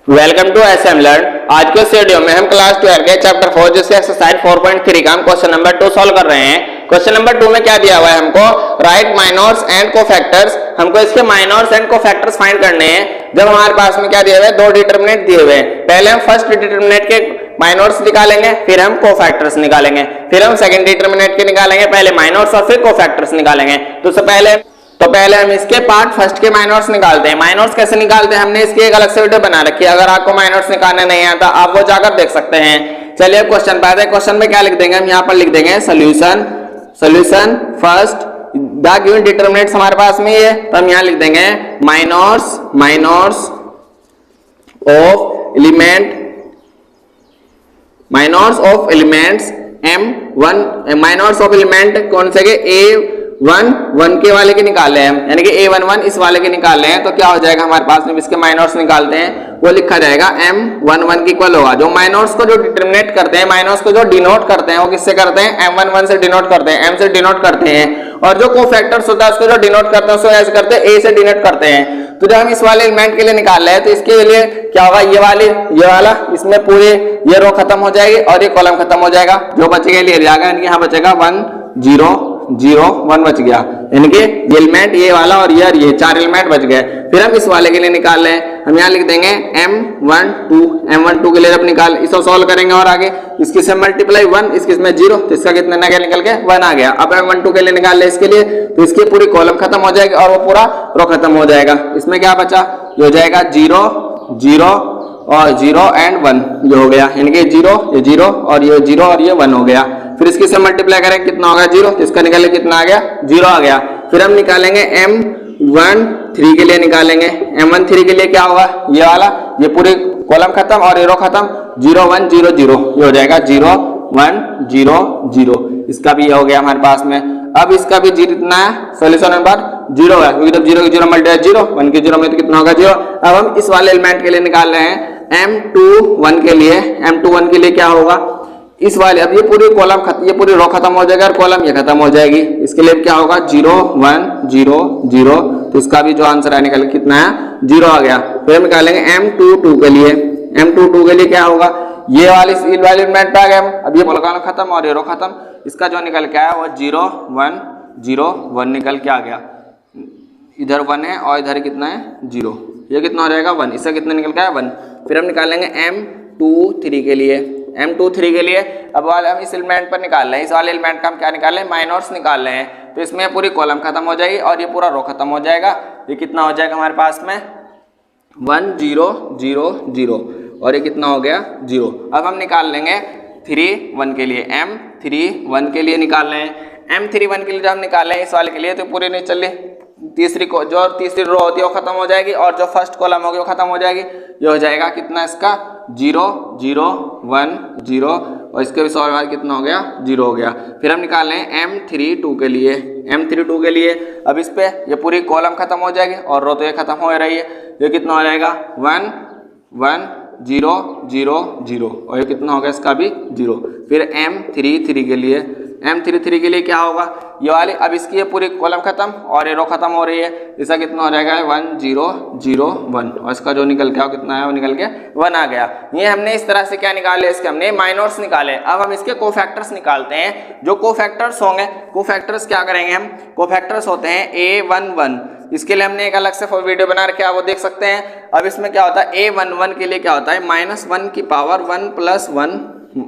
Welcome to SM learn. आज के इस वीडियो में हम क्लास 12 के चैप्टर 4 जिसके एक्सरसाइज 4.3 का हम क्वेश्चन नंबर 2 सॉल्व कर रहे हैं। क्वेश्चन नंबर 2 में क्या दिया हुआ है हमको, राइट माइनर्स एंड कोफैक्टर्स। हमको इसके माइनर्स एंड कोफैक्टर्स फाइंड करने हैं। जब हमारे पास में क्या दिए हुए हैं, दो डिटरमिनेंट दिए हुए हैं। पहले हम फर्स्ट डिटरमिनेंट के माइनर्स निकालेंगे, फिर हम कोफैक्टर्स निकालेंगे, फिर हम सेकंड डिटरमिनेंट के निकालेंगे, पहले माइनर्स और फिर कोफैक्टर्स निकालेंगे। तो पहले हम इसके पार्ट फर्स्ट के माइनर्स निकालते हैं। माइनर्स कैसे निकालते हैं, हमने इसकी एक अलग से वीडियो बना रखी है। अगर आपको माइनर्स निकालने नहीं आता आप वो जाकर देख सकते हैं। चलिए क्वेश्चन पे आते हैं। क्वेश्चन में क्या लिख देंगे, हम यहाँ पर लिख देंगे solution first the given determinants हमारे पास में ये, तो हम यहाँ लिख देंगे minors of elements M1 minors of element कौन से के A11 के वाले के निकाले हैं, यानी कि A11 इस वाले के निकाले हैं। तो क्या हो जाएगा हमारे पास में, इसके माइनर्स निकालते हैं, वो लिखा जाएगा M11 की इक्वल होगा। जो माइनर्स को जो डिटरमिनेट करते हैं, माइनर्स को जो डिनोट करते हैं, वो किससे करते हैं, M11 से डिनोट करते हैं, M से डिनोट करते हैं। और जो कोफैक्टर्स होता है उसको जो डिनोट करते हैं उसको ऐसे करते हैं, A से डिनोट करते हैं। तो जब हम इस वाले एलिमेंट के लिए निकाल रहे हैं तो इसके लिए क्या होगा, ये वाला इसमें पूरे ये रो खत्म हो जाएगी और ये कॉलम खत्म हो जाएगा। जो बचेगा लिए जाएगा, यानी कि यहाँ बचेगा 1 0 0 1 बच गया, यानी कि ये एलिमेंट ये वाला और ये चार एलिमेंट बच गए। फिर हम इस वाले के लिए निकाल रहे हैं, हम यहाँ लिख देंगे M12 के लिए जब इसको सॉल्व करेंगे और आगे इसकी से मल्टीप्लाई 1, इसकी में 0, तो इसका कितना ना क्या निकल के 1 आ गया। अब M12 के लिए निकाल ले इसके लिए, तो इसकी पूरी कॉलम खत्म हो जाएगी और वो पूरा रो खत्म हो जाएगा। इसमें क्या बचा, ये हो जाएगा 0 0 और 0 एंड 1, ये हो गया, यानी कि 0 ये 0 और ये 0 और ये 1 हो गया। फिर इसकी से मल्टीप्लाई करें कितना होगा 0, तो इसका निकाले कितना आ गया 0 आ गया। फिर हम निकालेंगे M13 के लिए निकालेंगे। M13 के लिए क्या होगा, ये वाला ये पूरी कॉलम खत्म और ये रो खत्म, 0 1 0 0, ये हो जाएगा 0 1 0 0। इसका भी ये हो गया हमारे पास में। अब इसका भी जितना है सोल्यूशन नंबर 0 है, क्योंकि जब 0 की 0 मल्टीप्लाई 0 1 की 0 में तो कितना होगा 0। अब हम इस वाले एलिमेंट के लिए निकाल रहे हैं M21 के लिए। M21 के लिए क्या होगा, इस वाले अब ये पूरी कॉलम ये पूरी रो खत्म हो जाएगा और कॉलम ये खत्म हो जाएगी। इसके लिए क्या होगा 0 1 0 0, तो इसका भी जो आंसर है निकल कितना है 0 आ गया। फिर हम निकालेंगे M22 के लिए। M22 के लिए क्या होगा, ये वाले एलिमेंट पे आ गए हम। अब ये कॉलम खत्म और ये रो खत्म, इसका जो निकल के आया वो 0 1 0 1 निकल के आ गया। इधर 1 है और इधर कितना है 0, ये कितना हो जाएगा 1, इसका कितना निकल के आया 1। फिर हम निकालेंगे M23 के लिए। M23 के लिए अब वाले हम इस एलिमेंट पर निकाल रहे हैं, इस वाले एलिमेंट का हम क्या निकाल रहे हैं, माइनर्स निकाल रहे हैं। तो इसमें पूरी कॉलम खत्म हो जाएगी और ये पूरा रो खत्म हो जाएगा। ये कितना हो जाएगा हमारे पास में 1 0 0 0 और ये कितना हो गया 0। अब हम निकाल लेंगे 31 के लिए। M31 के लिए निकाल रहे हैं। M31 के लिए जब हम निकाल रहे हैं इस वाले के लिए, तो पूरी नहीं चल रही, तीसरी रो होती है वो खत्म हो जाएगी और जो फर्स्ट कॉलम होगी वो खत्म हो जाएगी। ये हो जाएगा कितना इसका 0 0 1 0 और इसके भी सॉल्व कितना हो गया 0 हो गया। फिर हम निकाल लें M32 के लिए। M32 के लिए अब इस पे ये पूरी कॉलम खत्म हो जाएगी और रो तो ये खत्म हो रही है। ये कितना हो जाएगा 1 1 0 0 0 और ये कितना होगा इसका भी 0। फिर M33 के लिए। M33 के लिए क्या होगा, ये वाली अब इसकी ये पूरी कॉलम खत्म और ये रो खत्म हो रही है। इसका कितना हो जाएगा 1 0 0 1 और इसका जो निकल के कितना है वो निकल के 1 आ गया। ये हमने इस तरह से क्या निकाले, इसके हमने माइनर्स निकाले। अब हम इसके कोफैक्टर्स निकालते हैं। जो कोफैक्टर्स होंगे, कोफैक्टर्स क्या करेंगे हम, कोफैक्टर्स होते हैं A11। इसके लिए हमने एक अलग से वीडियो बना रखा है, वो देख सकते हैं। अब इसमें क्या होता है A11 के लिए क्या होता है -1 की पावर 1 + 1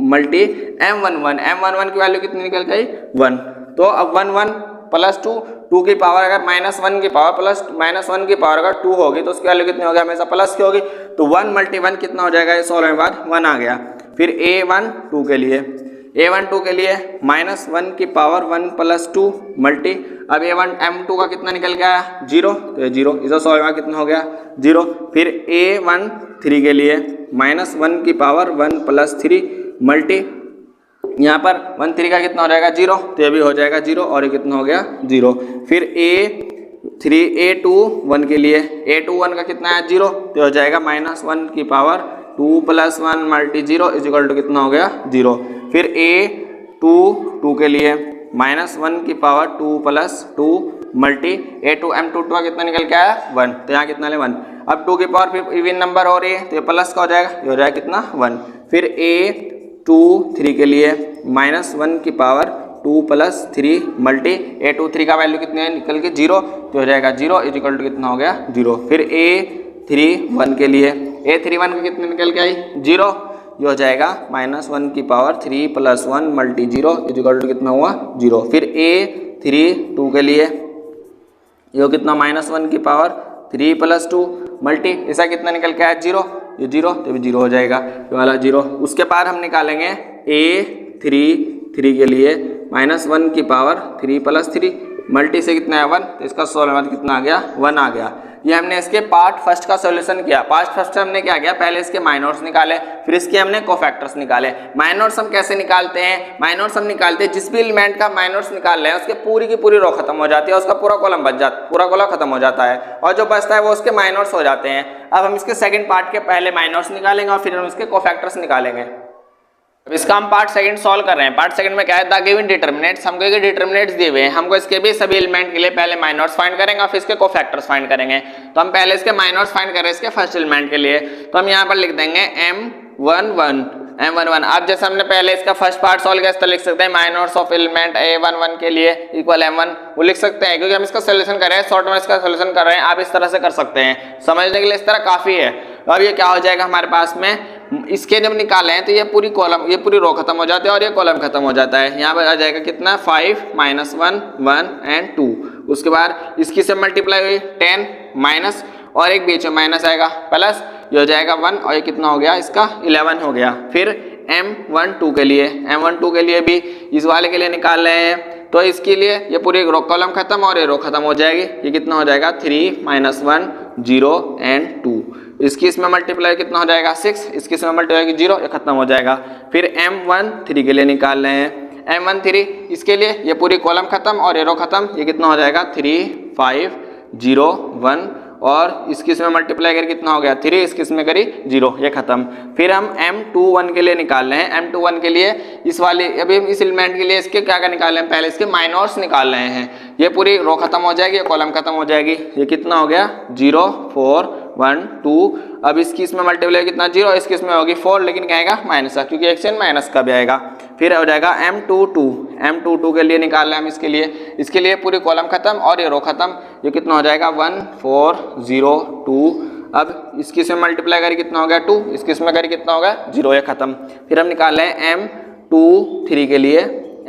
मल्टी M11 की वैल्यू कितनी निकल गई 1। तो अब 1 1 + 2 2 की पावर अगर -1 की पावर प्लस -1 की पावर अगर 2 होगी तो उसकी वैल्यू कितनी होगी, हमेशा प्लस की होगी। तो 1 × 1 कितना हो जाएगा, ये 16 के बाद 1 आ गया। फिर A12 के लिए। A12 के लिए -1 की पावर 1 + 2 मल्टी, अब M2 का कितना निकल गया 0, तो ये 0, इसका 16 में कितना हो गया 0। फिर A13 के लिए -1 की पावर 1 + 3 मल्टी, यहाँ पर 1 3 का कितना हो जाएगा 0, तो ये भी हो जाएगा 0 और ये कितना हो गया 0। फिर A21 के लिए। A21 का कितना है 0, तो हो जाएगा -1 की पावर 2 + 1 मल्टी 0 = कितना हो गया 0। फिर A22 के लिए -1 की पावर 2 + 2 मल्टी a2 कितना निकल के आया 1, तो यहाँ कितना ले 1। अब 2 की पावर फिर इवन नंबर हो रही है तो ये प्लस का हो जाएगा, ये हो जाएगा कितना 1। फिर a23 के लिए -1 की पावर 2 + 3 मल्टी a23 का वैल्यू कितने निकल के 0, तो हो जाएगा 0 इक्वल टू कितना हो गया 0। फिर a31 के लिए a31 का कितने निकल के आई 0, ये हो जाएगा -1 की पावर 3 + 1 मल्टी 0 इक्वल टू कितना हुआ 0। फिर a32 के लिए ये कितना -1 की पावर 3 + 2 मल्टी ऐसा कितना निकल के आया 0, ये 0 तो भी 0 हो जाएगा, ये वाला 0। उसके बाद हम निकालेंगे a33 के लिए -1 की पावर 3 + 3 मल्टी से कितना है 1, तो इसका सॉल्यूशन कितना आ गया 1 आ गया। ये हमने इसके पार्ट फर्स्ट का सॉल्यूशन किया। पार्ट फर्स्ट हमने क्या किया, पहले इसके माइनर्स निकाले, फिर इसके हमने कोफैक्टर्स निकाले। माइनर्स हम कैसे निकालते हैं, माइनर्स हम निकालते हैं जिस भी एलिमेंट का माइनर्स निकाल रहे हैं उसके पूरी की पूरी रो खत्म हो जाती है, उसका पूरा कॉलम बच जाता, पूरा कॉलम खत्म हो जाता है और जो बचता है वो उसके माइनर्स हो जाते हैं। अब हम इसके सेकंड पार्ट के पहले माइनर्स निकालेंगे और फिर हम इसके कोफैक्टर्स निकालेंगे। अब इसका हम पार्ट सेकंड सॉल्व कर रहे हैं। पार्ट सेकंड में क्या है, द गिवन डिटरमिनेंट्स, हमको ये डिटरमिनेंट्स दिए हुए हैं, हमको इसके भी सभी एलिमेंट के लिए पहले माइनर्स फाइंड करेंगे और फिर इसके कोफैक्टर्स फाइंड करेंगे। तो हम पहले इसके माइनर्स फाइंड कर रहे हैं इसके फर्स्ट एलिमेंट के लिए, तो हम यहाँ पर लिख देंगे m11। अब जैसे हमने पहले इसका फर्स्ट पार्ट सॉल्व किया, इस तरह लिख सकते हैं माइनर्स ऑफ एलिमेंट a11 के लिए इक्वल m1, वो लिख सकते हैं क्योंकि हम इसका सोल्यूशन कर रहे हैं, शॉर्ट में इसका सोल्यूशन कर रहे हैं। आप इस तरह से कर सकते हैं, समझने के लिए इस तरह काफी है। अब ये क्या हो जाएगा हमारे पास में, इसके जब निकाले हैं तो ये पूरी कॉलम, ये पूरी रो खत्म हो जाती है और ये कॉलम खत्म हो जाता है। यहाँ पर आ जाएगा कितना 5 -1 1 और 2। उसके बाद इसकी से मल्टीप्लाई हुई 10 माइनस और एक बीच में माइनस आएगा प्लस, ये हो जाएगा 1 और ये कितना हो गया इसका 11 हो गया। फिर m12 के लिए भी इस वाले के लिए निकाल रहे हैं तो इसके लिए ये पूरी रो कॉलम खत्म और ये रो खत्म हो जाएगी। ये कितना हो जाएगा 3 -1 0 और 2। इसकी इसमें मल्टीप्लाई कितना हो जाएगा 6, इसकी इसमें मल्टीप्लाई 0, ये खत्म हो जाएगा। फिर m13 के लिए निकाल रहे हैं, m13 इसके लिए ये पूरी कॉलम खत्म और ये रो खत्म, ये कितना हो जाएगा 3 5 0 1 और इसकी इसमें मल्टीप्लाई करके कितना हो गया 3, इसकी इसमें करी 0, ये खत्म। फिर हम m21 के लिए निकाल रहे हैं, m21 के लिए इस वाले अभी इस एलिमेंट के लिए इसके क्या क्या निकाल रहे हैं, पहले इसके माइनर्स निकाल रहे हैं। ये पूरी रो खत्म हो जाएगी, ये कॉलम खत्म हो जाएगी। ये कितना हो गया 0 4 1 2। अब इसकी इसमें मल्टीप्लाई कितना 0, इसकी इसमें होगी 4, लेकिन क्या आएगा माइनस का, क्योंकि एक्शन माइनस का भी आएगा। फिर हो जाएगा m22 के लिए निकाल रहे हैं हम इसके लिए पूरी कॉलम खत्म और ये रो खत्म, ये कितना हो जाएगा 1 4 0 2। अब इसकी इसमें मल्टीप्लाई करें कितना हो गया 2, इसकी इसमें करें कितना होगा 0, ये खत्म। फिर हम निकाल रहे हैं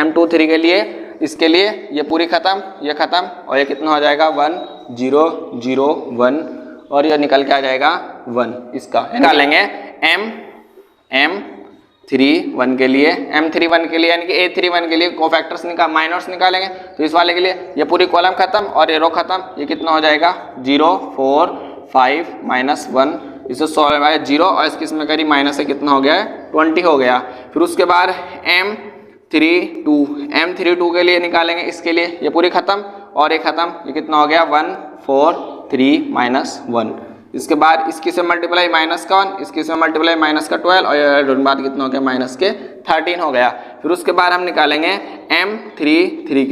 m23 के लिए इसके लिए ये पूरी खत्म, ये खत्म और ये कितना हो जाएगा 1 0 0 1 और ये निकल के आ जाएगा 1। इसका निकालेंगे m31 के लिए यानी कि a31 के लिए कोफैक्टर्स माइनर्स निकालेंगे। तो इस वाले के लिए ये पूरी कॉलम खत्म और ये रो खत्म, ये कितना हो जाएगा 0 4 5 -1, इसे सॉल्व आया 0 और इसकी इसमें करी माइनस से कितना हो गया है 20 हो गया। फिर उसके बाद m32 के लिए निकालेंगे, इसके लिए ये पूरी खत्म और ये खत्म, ये कितना हो गया 1 4 3 -1। इसके बाद इसकी से मल्टीप्लाई माइनस का 1, इसकी से मल्टीप्लाई माइनस का 12 और दोनों बाद कितना हो गया माइनस के 13 हो गया। फिर उसके बाद हम निकालेंगे m33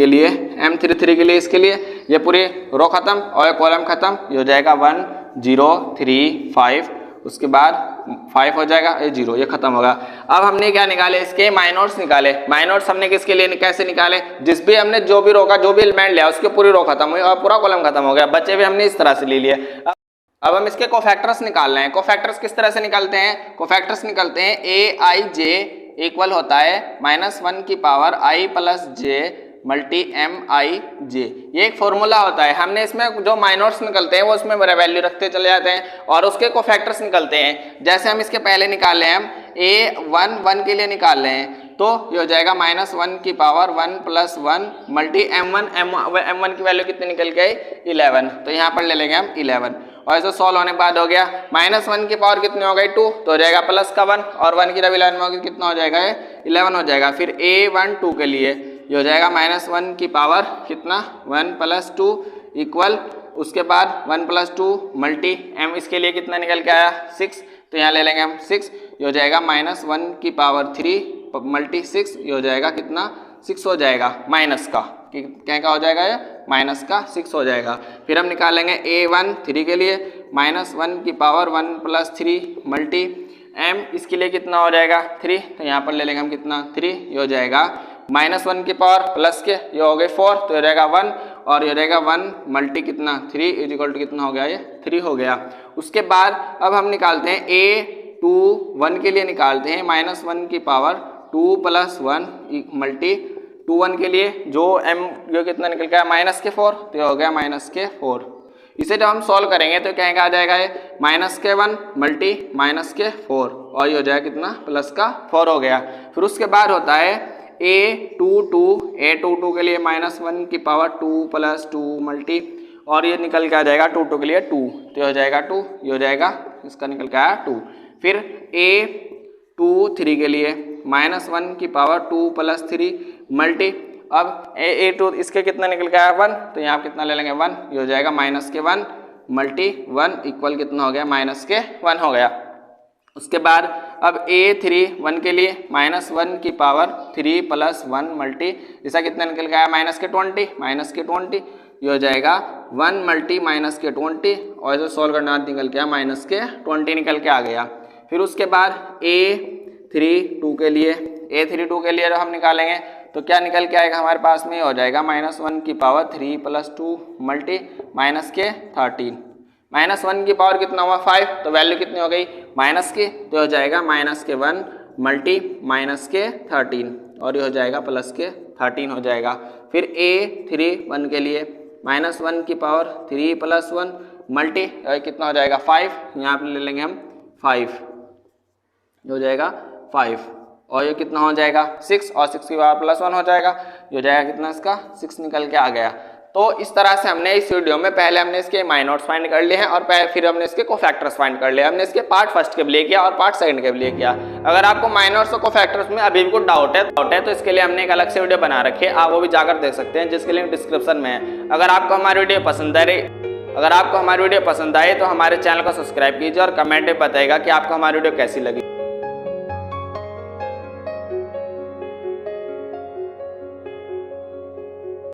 के लिए इसके लिए ये पूरी रो खत्म और कॉलम खत्म, ये हो जाएगा 1 0 3 5। उसके बाद 5 हो जाएगा, ये 0, ये खत्म होगा। अब हमने क्या निकाले, इसके माइनर्स निकाले। माइनर्स हमने किसके लिए कैसे निकाले, जिस भी हमने जो भी रो का जो भी एलिमेंट लिया उसके पूरी रो खत्म हुई और पूरा कॉलम खत्म हो गया, बच्चे भी हमने इस तरह से ले लिए। अब हम इसके कोफैक्टर्स निकाल रहे हैं। कोफैक्टर्स किस तरह से निकालते हैं, कोफैक्टर्स निकलते हैं aij इक्वल होता है -1 की power i + j multi mij। ये एक फॉर्मूला होता है। हमने इसमें जो माइनर्स निकलते हैं वो उसमें वैल्यू रखते चले जाते हैं और उसके कोफैक्टर्स निकलते हैं। जैसे हम इसके पहले निकाल रहे हैं, हम a11 के लिए निकाल रहे हैं तो ये हो जाएगा -1 की पावर 1 + 1 मल्टी m1 की वैल्यू कितनी निकल गई 11, तो यहाँ पर ले लेंगे हम 11 और ऐसे सॉल्व होने के बाद हो गया -1 की पावर कितनी हो गई 2, तो हो जाएगा प्लस का 1 और 1 की जब 11 में होगी कितना हो जाएगा 11 हो जाएगा। फिर a12 के लिए ये हो जाएगा -1 की पावर कितना 1 + 2 इक्वल, उसके बाद 1 + 2 मल्टी m इसके लिए कितना निकल के आया 6, तो यहाँ ले लेंगे हम 6, ये हो जाएगा -1 की पावर 3 मल्टी 6, ये हो जाएगा कितना 6 हो जाएगा माइनस का, कि क्या हो जाएगा ये माइनस का 6 हो जाएगा। फिर हम निकालेंगे A1 3 के लिए -1 की पावर 1 + 3 मल्टी m, इसके लिए कितना हो जाएगा 3, तो यहाँ पर ले लेंगे हम कितना 3, ये हो जाएगा -1 की पावर प्लस के ये हो गए 4, तो हो जाएगा 1 और ये हो जाएगा 1 मल्टी कितना 3 इक्वल टू कितना हो गया ये 3 हो गया। उसके बाद अब हम निकालते हैं A21 के लिए निकालते हैं -1 की पावर 2 + 1 मल्टी 21 के लिए जो m जो कितना निकल गया -4, तो ये हो गया -4। इसे जब हम सॉल्व करेंगे तो क्या आ जाएगा ये -1 मल्टी -4 और ये हो जाएगा कितना +4 हो गया। फिर उसके बाद होता है A22 के लिए -1 की पावर 2 + 2 मल्टी और ये निकल के आ जाएगा 22 के लिए 2, तो ये हो जाएगा 2, ये हो जाएगा इसका निकल के आया 2। फिर A23 के लिए -1 की पावर 2 + 3 मल्टी, अब A2 इसके कितना निकल के आया 1, तो यहाँ कितना ले लेंगे 1, ये हो जाएगा -1 मल्टी 1 इक्वल कितना हो गया -1 हो गया। उसके बाद अब A31 के लिए -1 की पावर 3 + 1 मल्टी, इसका कितना निकल के आया -20 ये हो जाएगा 1 मल्टी -20 और इसे सॉल्व करना निकल के आया -20 निकल के आ गया। फिर उसके बाद A32 के लिए जो हम निकालेंगे तो क्या निकल के आएगा हमारे पास में, हो जाएगा -1 की पावर 3 + 2 मल्टी -13 -1 की पावर कितना हुआ 5, तो वैल्यू कितनी हो गई माइनस की, तो हो जाएगा -1 मल्टी -13 और ये हो जाएगा +13 हो जाएगा। फिर A31 के लिए -1 की पावर 3 + 1 मल्टी कितना हो जाएगा 5, यहाँ पे ले लेंगे हम 5, हो जाएगा 5 और ये कितना हो जाएगा 6 और 6 की पावर +1 हो जाएगा, ये हो जाएगा कितना इसका 6 निकल के आ गया। तो इस तरह से हमने इस वीडियो में पहले हमने इसके माइनॉट्स फाइंड कर लिए हैं और फिर हमने इसके कोफैक्टर्स फाइंड कर लिए। हमने इसके पार्ट फर्स्ट के लिए किया और पार्ट सेकंड के लिए किया। अगर आपको माइनॉट्स और कोफैक्टर्स में अभी भी कुछ डाउट है तो इसके लिए हमने एक अलग से वीडियो बना रखी है, आप वो भी जाकर देख सकते हैं, जिसके लिंक डिस्क्रिप्शन में है। अगर आपको हमारी वीडियो पसंद आए तो हमारे चैनल को सब्सक्राइब कीजिए और कमेंट में बताइएगा कि आपको हमारी वीडियो कैसी लगी।